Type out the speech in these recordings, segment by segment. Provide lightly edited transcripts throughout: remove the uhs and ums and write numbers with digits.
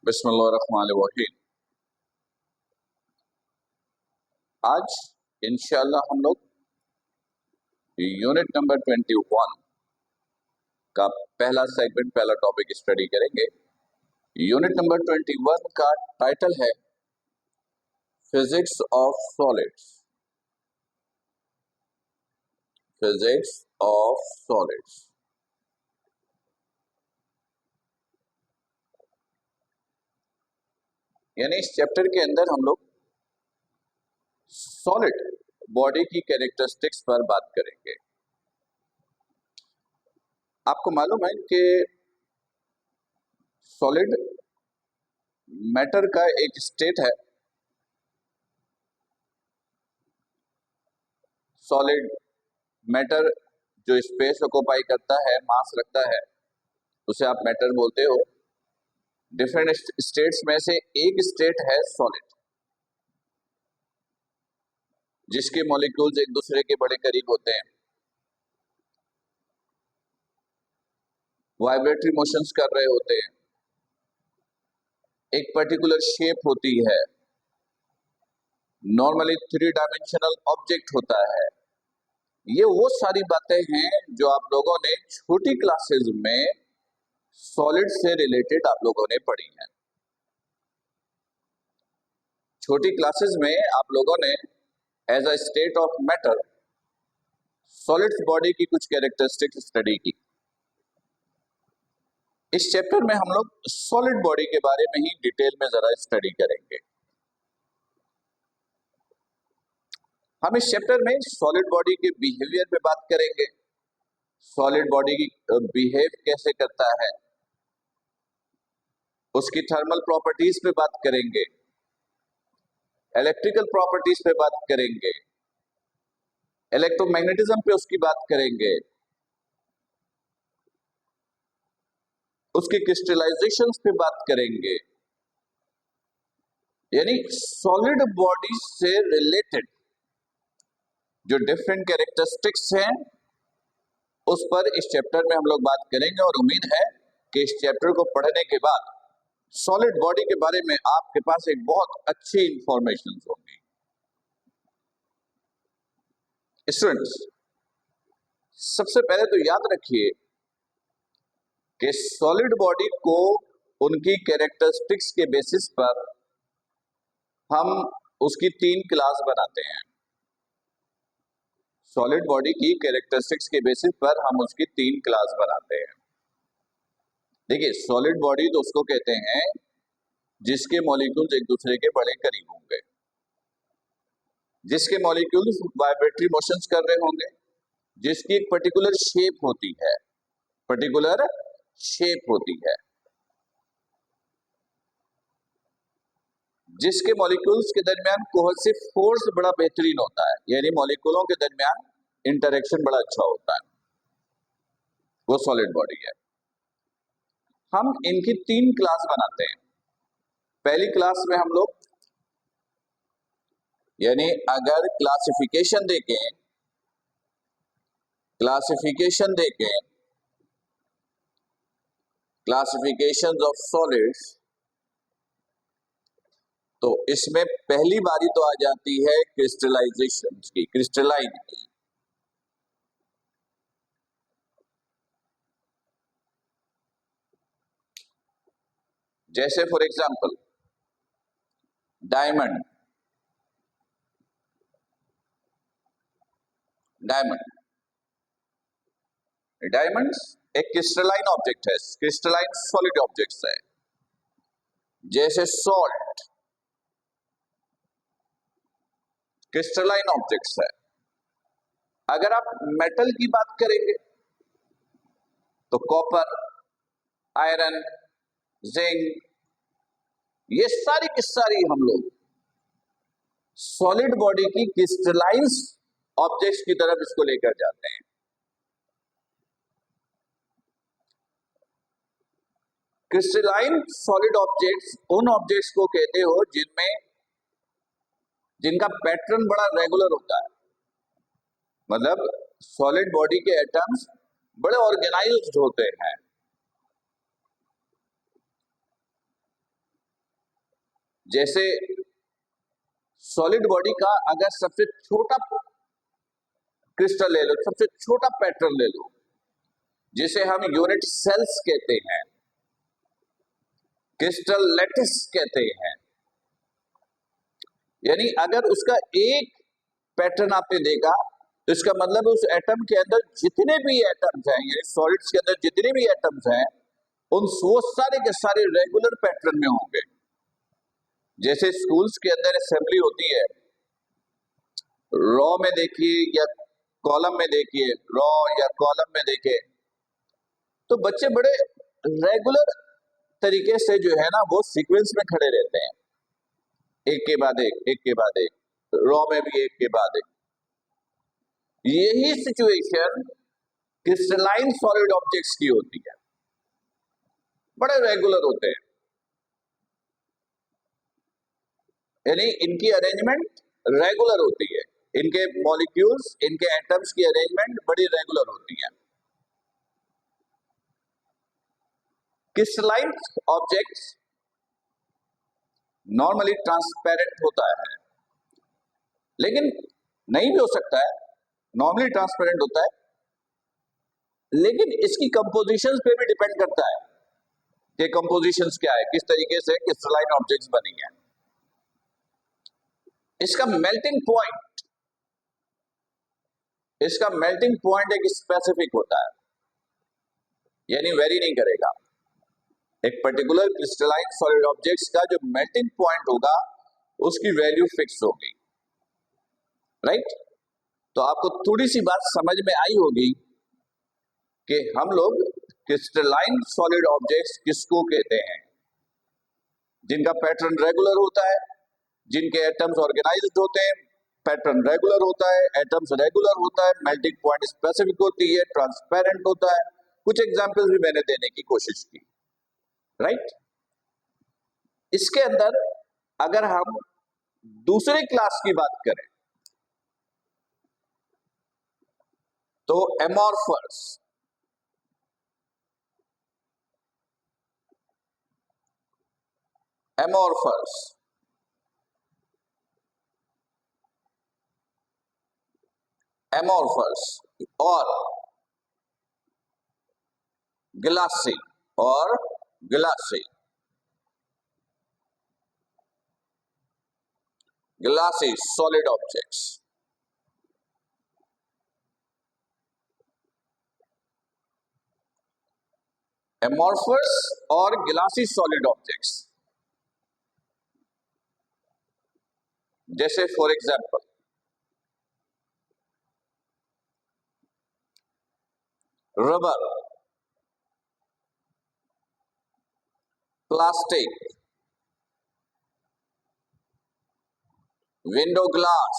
बिस्मिल्लाहिर्रहमानिर्रहीम। आज इंशाअल्लाह हम लोग यूनिट नंबर 21 का पहला सेगमेंट, पहला टॉपिक स्टडी करेंगे। यूनिट नंबर 21 का टाइटल है physics of solids. Physics of solids. यानी इस चैप्टर के अंदर हम लोग सॉलिड बॉडी की कैरेक्टरिस्टिक्स पर बात करेंगे। आपको मालूम है कि सॉलिड मैटर का एक स्टेट है। सॉलिड मैटर जो स्पेस ऑक्यूपाई करता है, मास रखता है, उसे आप मैटर बोलते हो। डिफरेंट स्टेट्स में से एक स्टेट है सॉलिड, जिसके मॉलिक्यूल्स एक दूसरे के बड़े करीब होते हैं, वाइब्रेटरी मोशंस कर रहे होते हैं, एक पर्टिकुलर शेप होती है, नॉर्मली 3 डायमेंशनल ऑब्जेक्ट होता है। ये वो सारी बातें हैं जो आप लोगों ने छोटी क्लासेस में सॉलिड से रिलेटेड आप लोगों ने पढ़ी हैं। छोटी क्लासेस में आप लोगों ने as a state of matter solids body की कुछ कैरेक्टरिस्टिक्स स्टडी की। इस चैप्टर में हम लोग सॉलिड बॉडी के बारे में ही डिटेल में जरा स्टडी करेंगे। हम इस चैप्टर में सॉलिड बॉडी के बिहेवियर पे बात करेंगे। सॉलिड बॉडी की बिहेव कैसे करता है, उसकी थर्मल प्रॉपर्टीज पे बात करेंगे, इलेक्ट्रिकल प्रॉपर्टीज पे बात करेंगे, इलेक्ट्रोमैग्नेटिज्म पे उसकी बात करेंगे, उसकी क्रिस्टलाइजेशंस पे बात करेंगे। यानी सॉलिड बॉडी से रिलेटेड जो डिफरेंट कैरेक्टरिस्टिक्स हैं, उस पर इस चैप्टर में हम लोग बात करेंगे। और उम्मीद है कि इस चैप्टर को पढ़ने के बाद सॉलिड बॉडी के बारे में आपके पास एक बहुत अच्छी इंफॉर्मेशन होगी। स्टूडेंट्स, सबसे पहले तो याद रखिए कि सॉलिड बॉडी को उनकी कैरेक्टरिस्टिक्स के बेसिस पर हम उसकी 3 क्लास बनाते हैं। सॉलिड बॉडी की कैरेक्टरिस्टिक्स के बेसिस पर हम उसकी 3 क्लास बनाते हैं। देखिए, सॉलिड बॉडी तो उसको कहते हैं जिसके मॉलिक्यूल्स एक दूसरे के बड़े करीब होंगे, जिसके मॉलिक्यूल्स वाइब्रेटरी मोशंस कर रहे होंगे, जिसकी एक पर्टिकुलर शेप होती है, पर्टिकुलर शेप होती है, जिसके मॉलिक्यूल्स के दरमियान कोहेसिव फोर्स बड़ा बेहतरीन होता है, यानी मॉलिक्यूलों के दरमियान इंटरेक्शन बड़ा अच्छा होता है, वो सॉलिड बॉडी है। हम इनकी 3 क्लास बनाते हैं। पहली क्लास में हम लोग, यानी अगर क्लासिफिकेशन देखें क्लासिफिकेशन ऑफ सॉलिड्स, तो इसमें पहली बारी तो आ जाती है क्रिस्टलाइजेशन की, क्रिस्टलाइन की। जैसे फॉर एग्जांपल डायमंड डायमंड्स एक क्रिस्टलाइन ऑब्जेक्ट है, क्रिस्टलाइन सॉलिड ऑब्जेक्ट्स है। जैसे सॉल्ट क्रिस्टलाइन ऑब्जेक्ट्स है। अगर आप मेटल की बात करेंगे तो कॉपर, आयरन, जिंक, ये सारी की सारी हम लोग सॉलिड बॉडी की क्रिस्टलाइन ऑब्जेक्ट्स की तरफ इसको लेकर जाते हैं। क्रिस्टलाइन सॉलिड ऑब्जेक्ट्स उन ऑब्जेक्ट्स को कहते हो जिनका पैटर्न बड़ा रेगुलर होता है, मतलब सॉलिड बॉडी के एटम्स बड़े ऑर्गेनाइज्ड होते हैं। जैसे सॉलिड बॉडी का अगर सबसे छोटा क्रिस्टल ले लो, सबसे छोटा पैटर्न ले लो, जिसे हम यूनिट सेल्स कहते हैं, क्रिस्टल लैटिस कहते हैं, यानी अगर उसका एक पैटर्न आपने देखा तो इसका मतलब उस एटम के अंदर जितने भी एटम्स हैं, यानी सॉलिड्स के अंदर जितने भी एटम्स हैं, उन वो सारे के सारे रेगुलर पैटर्न में होंगे। जैसे स्कूल्स के अंदर असेंबली होती है, रॉ में देखिए या कॉलम में देखिए, रॉ या कॉलम में देखे तो बच्चे बड़े रेगुलर तरीके से जो है ना वो सीक्वेंस में खड़े रहते हैं, एक के बाद एक के बाद एक, रॉ में भी एक के बाद एक। यही सिचुएशन क्रिस्टलाइन सॉलिड ऑब्जेक्ट्स की होती है, बड़े रेगुलर होते हैं, यानी इनकी अरेंजमेंट रेगुलर होती है, इनके मॉलिक्यूल्स, इनके एटम्स की अरेंजमेंट बड़ी रेगुलर होती है। क्रिस्टलाइन ऑब्जेक्ट्स नॉर्मली ट्रांसपेरेंट होता है, लेकिन नहीं भी हो सकता है, नॉर्मली ट्रांसपेरेंट होता है, लेकिन इसकी कंपोजिशंस पे भी डिपेंड करता है कि कंपोजिशंस क्या है, किस तरीके से क्रिस्टलाइन ऑब्जेक्ट्स बनी है। इसका मेल्टिंग पॉइंट एक स्पेसिफिक होता है, यानी वेरी नहीं करेगा। एक पर्टिकुलर क्रिस्टलाइन सॉलिड ऑब्जेक्ट्स का जो मेल्टिंग पॉइंट होगा उसकी वैल्यू फिक्स होगी, राइट। तो आपको थोड़ी सी बात समझ में आई होगी कि हम लोग क्रिस्टलाइन सॉलिड ऑब्जेक्ट्स किसको कहते हैं, जिनका पैटर्न रेगुलर होता है, जिनके एटम्स ऑर्गेनाइज्ड होते हैं, पैटर्न रेगुलर होता है, एटम्स रेगुलर होता है, मेल्टिंग पॉइंट स्पेसिफिक होती है, ट्रांसपेरेंट होता है। कुछ एग्जांपल्स भी मैंने देने की कोशिश की, राइट। इसके अंदर अगर हम दूसरे क्लास की बात करें तो एमॉर्फस, और ग्लासी सॉलिड ऑब्जेक्ट्स। एमॉर्फस और ग्लासी सॉलिड ऑब्जेक्ट्स, जैसे for example rubber, plastic, window glass,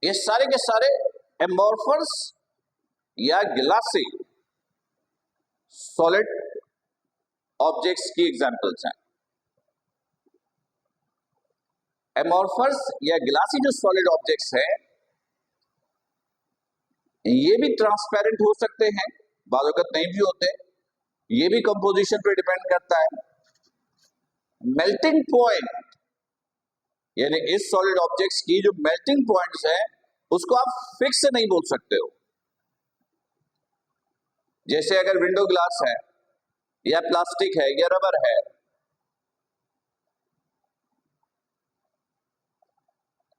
ये सारे के सारे एमॉर्फस या ग्लासी सॉलिड ऑब्जेक्ट्स की एग्जांपल्स हैं। एमॉर्फस या ग्लासी जो सॉलिड ऑब्जेक्ट्स हैं, ये भी ट्रांसपेरेंट हो सकते हैं, बाज़ वक़्त नहीं भी होते, ये भी कंपोजिशन पे डिपेंड करता है। मेल्टिंग पॉइंट, यानी इस सॉलिड ऑब्जेक्ट्स की जो मेल्टिंग पॉइंट्स है उसको आप फिक्स नहीं बोल सकते हो। जैसे अगर विंडो ग्लास है या प्लास्टिक है या रबर है,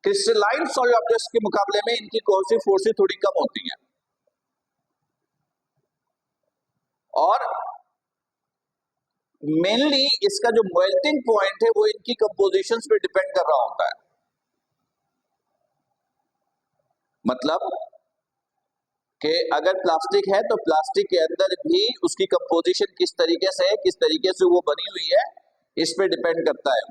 क्रिस्टलाइन सॉलिड ऑब्जेक्ट्स के मुकाबले में इनकी कोर्सिव फोर्सेस थोड़ी कम होती हैं, और मेनली इसका जो मेल्टिंग पॉइंट है वो इनकी कंपोजिशंस पे डिपेंड कर रहा होता है। मतलब कि अगर प्लास्टिक है तो प्लास्टिक के अंदर भी उसकी कंपोजिशन किस तरीके से है, किस तरीके से वो बनी हुई है, इस पे डिपेंड करता है।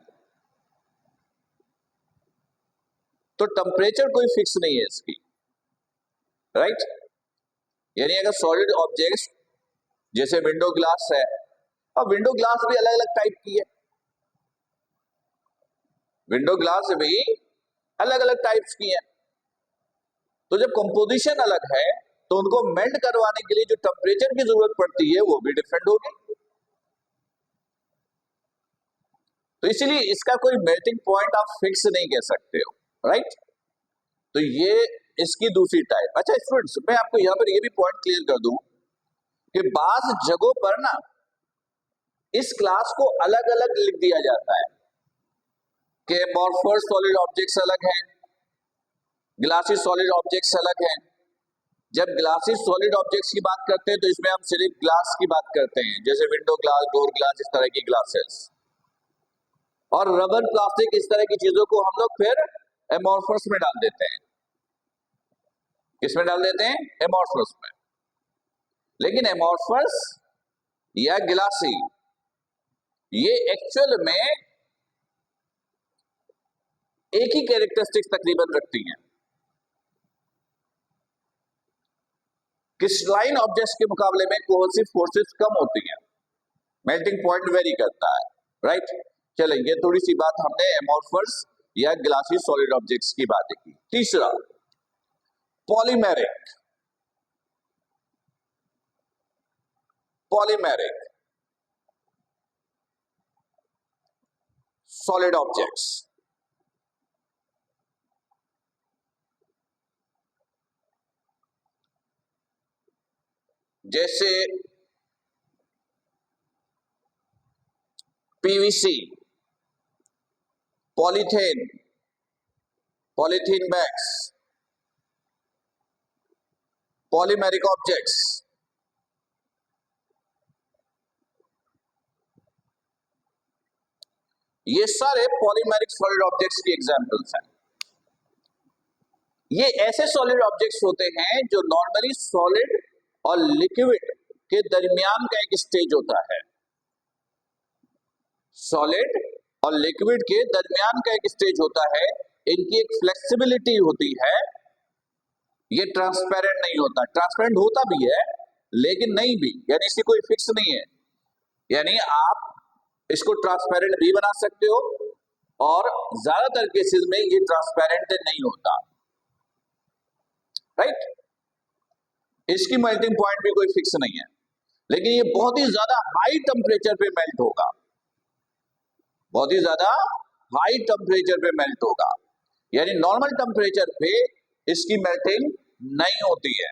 तो टेम्परेचर कोई फिक्स नहीं है इसकी, राइट। यानी अगर सॉलिड ऑब्जेक्ट्स जैसे विंडो ग्लास है, और विंडो ग्लास भी अलग अलग टाइप की है, विंडो ग्लास भी अलग अलग टाइप्स की है, तो जब कंपोजिशन अलग है तो उनको मेल्ट करवाने के लिए जो टेम्परेचर की जरूरत पड़ती है वो भी डिफरेंट होगी। तो इसीलिए इसका कोई मेल्टिंग पॉइंट आप फिक्स नहीं कह सकते हो, राइट। तो ये इसकी दूसरी टाइप। अच्छा स्टूडेंट्स, मैं आपको यहां पर ये भी पॉइंट क्लियर कर दूं कि बास जगहों पर ना इस क्लास को अलग अलग लिख दिया जाता है कि एमॉर्फस सॉलिड ऑब्जेक्ट्स अलग हैं, ग्लासी सॉलिड ऑब्जेक्ट्स अलग हैं। जब ग्लासी सॉलिड ऑब्जेक्ट्स की बात करते हैं तो इसमें हम सिर्फ ग्लास की बात करते हैं, जैसे विंडो ग्लास, डोर ग्लास, इस तरह की ग्लासेस। और रबर, प्लास्टिक, इस तरह की चीजों को हम लोग फिर एमॉर्फस में डाल देते हैं। किसमें डाल देते हैं? एमॉर्फस में। लेकिन एमॉर्फस या ग्लासी ये एक्चुअल में एक ही कैरेक्टरिस्टिक्स तकरीबन रखती हैं। क्रिस्टलाइन ऑब्जेक्ट्स के मुकाबले में कोहेसिव फोर्सेस कम होती हैं, मेल्टिंग पॉइंट वेरी करता है, राइट। चलें, ये थोड़ी सी बात हमने एमॉर्फस या ग्लासी सॉलिड ऑब्जेक्ट्स की बात की। तीसरा, पॉलीमेरिक। Polymeric solid objects. जैसे PVC, polythene, polythene bags, polymeric objects. ये सारे पॉलीमेरिक सॉलिड ऑब्जेक्ट्स की एग्जांपल्स हैं। ये ऐसे सॉलिड ऑब्जेक्ट्स होते हैं जो नॉर्मली सॉलिड और लिक्विड के दरमियान का एक स्टेज होता है। सॉलिड और लिक्विड के दरमियान का एक स्टेज होता है। इनकी एक फ्लेक्सिबिलिटी होती है। ये ट्रांसपेरेंट नहीं होता, ट्रांसपेरेंट होता भी है लेकिन नहीं भी, यानी इसकी कोई फिक्स नहीं है। यानी आप इसको ट्रांसपेरेंट भी बना सकते हो और ज्यादातर केसेस में ये ट्रांसपेरेंट नहीं होता, राइट। इसकी मेल्टिंग पॉइंट भी कोई फिक्स नहीं है, लेकिन ये बहुत ही ज्यादा हाई टेम्परेचर पे मेल्ट होगा, बहुत ही ज्यादा हाई टेम्परेचर पे मेल्ट होगा। यानी नॉर्मल टेम्परेचर पे इसकी मेल्टिंग नहीं होती है।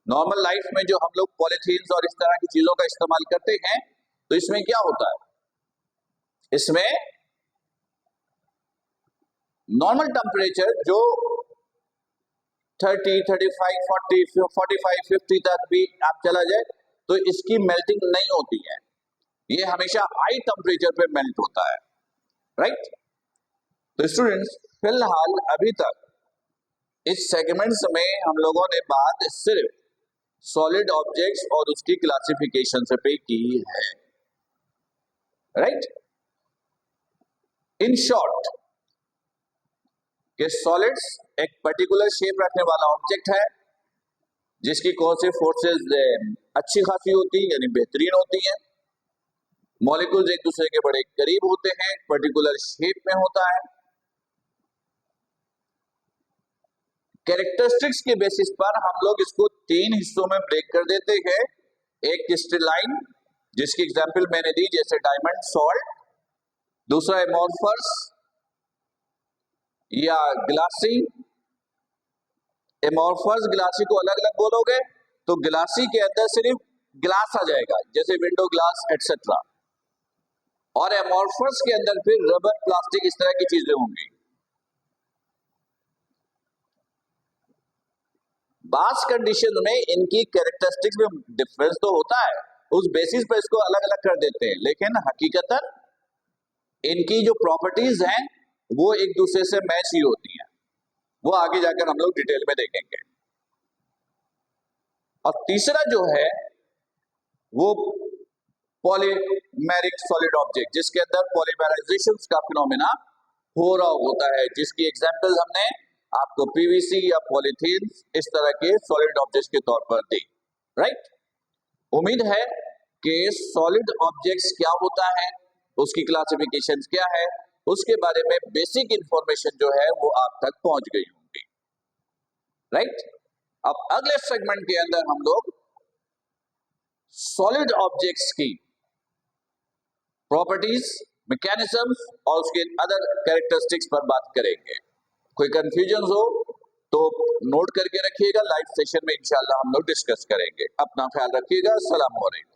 नॉर्मल लाइफ में जो हम लोग पॉलीथीन्स और इस तरह की चीजों का इस्तेमाल करते हैं तो इसमें क्या होता है, इसमें नॉर्मल टेम्परेचर जो 30, 35, 40, 45, 50 तक भी आप चला जाए तो इसकी मेल्टिंग नहीं होती है। ये हमेशा हाई टेम्परेचर पे मेल्ट होता है, राइट। तो स्टूडेंट्स, फिलहाल अभी तक इस सेगमेंट्स में हम लोगों ने बात सिर्फ सॉलिड ऑब्जेक्ट्स और उसकी क्लासिफिकेशन पे की है, राइट। इन शॉर्ट कि सॉलिड्स एक पर्टिकुलर शेप रखने वाला ऑब्जेक्ट है जिसकी कोहेसिव फोर्सेस अच्छी खासी होती है, यानी बेहतरीन होती हैं। मॉलिक्यूल्स एक दूसरे के बड़े करीब होते हैं, पर्टिकुलर शेप में होता है। कैरेक्टरिस्टिक्स के बेसिस पर हम लोग इसको 3 हिस्सों में ब्रेक कर देते हैं। एक क्रिस्टलाइन, जिसकी एग्जांपल मैंने दी, जैसे डायमंड, सॉल्ट। दूसरा एमॉर्फस या ग्लासी। एमॉर्फस ग्लासी को अलग अलग बोलोगे तो ग्लासी के अंदर सिर्फ ग्लास आ जाएगा, जैसे विंडो ग्लास एटसेट्रा। और एमॉर्फस के अंदर फिर रबर, प्लास्टिक, इस तरह की चीजें होंगी। बास कंडीशन में इनकी कैरेक्टरिस्टिक्स में डिफरेंस तो होता है, उस बेसिस पर इसको अलग अलग कर देते हैं, लेकिन हकीकतन इनकी जो प्रॉपर्टीज हैं वो एक दूसरे से मैच ही होती हैं। वो आगे जाकर हम लोग डिटेल में देखेंगे। और तीसरा जो है वो पॉलीमेरिक सॉलिड ऑब्जेक्ट, जिसके अंदर पॉलीमराइजेशन का फिनोमेना हो रहा होता है, जिसकी एग्जांपल हमने आपको पीवीसी या पॉलीथीन इस तरह के सॉलिड ऑब्जेक्ट्स के तौर पर दी, राइट। उम्मीद है कि सॉलिड ऑब्जेक्ट्स क्या होता है, उसकी क्लासिफिकेशन क्या है, उसके बारे में बेसिक इंफॉर्मेशन जो है वो आप तक पहुंच गई होंगी, राइट। अब अगले सेगमेंट के अंदर हम लोग सॉलिड ऑब्जेक्ट्स की प्रॉपर्टीज, मैकेनिज्म्स और उसके अदर कैरेक्टरिस्टिक्स पर बात करेंगे। कोई कंफ्यूजन हो तो नोट करके रखिएगा, लाइव सेशन में इंशाल्लाह हम लोग डिस्कस करेंगे। अपना ख्याल रखिएगा। अस्सलाम वालेकुम।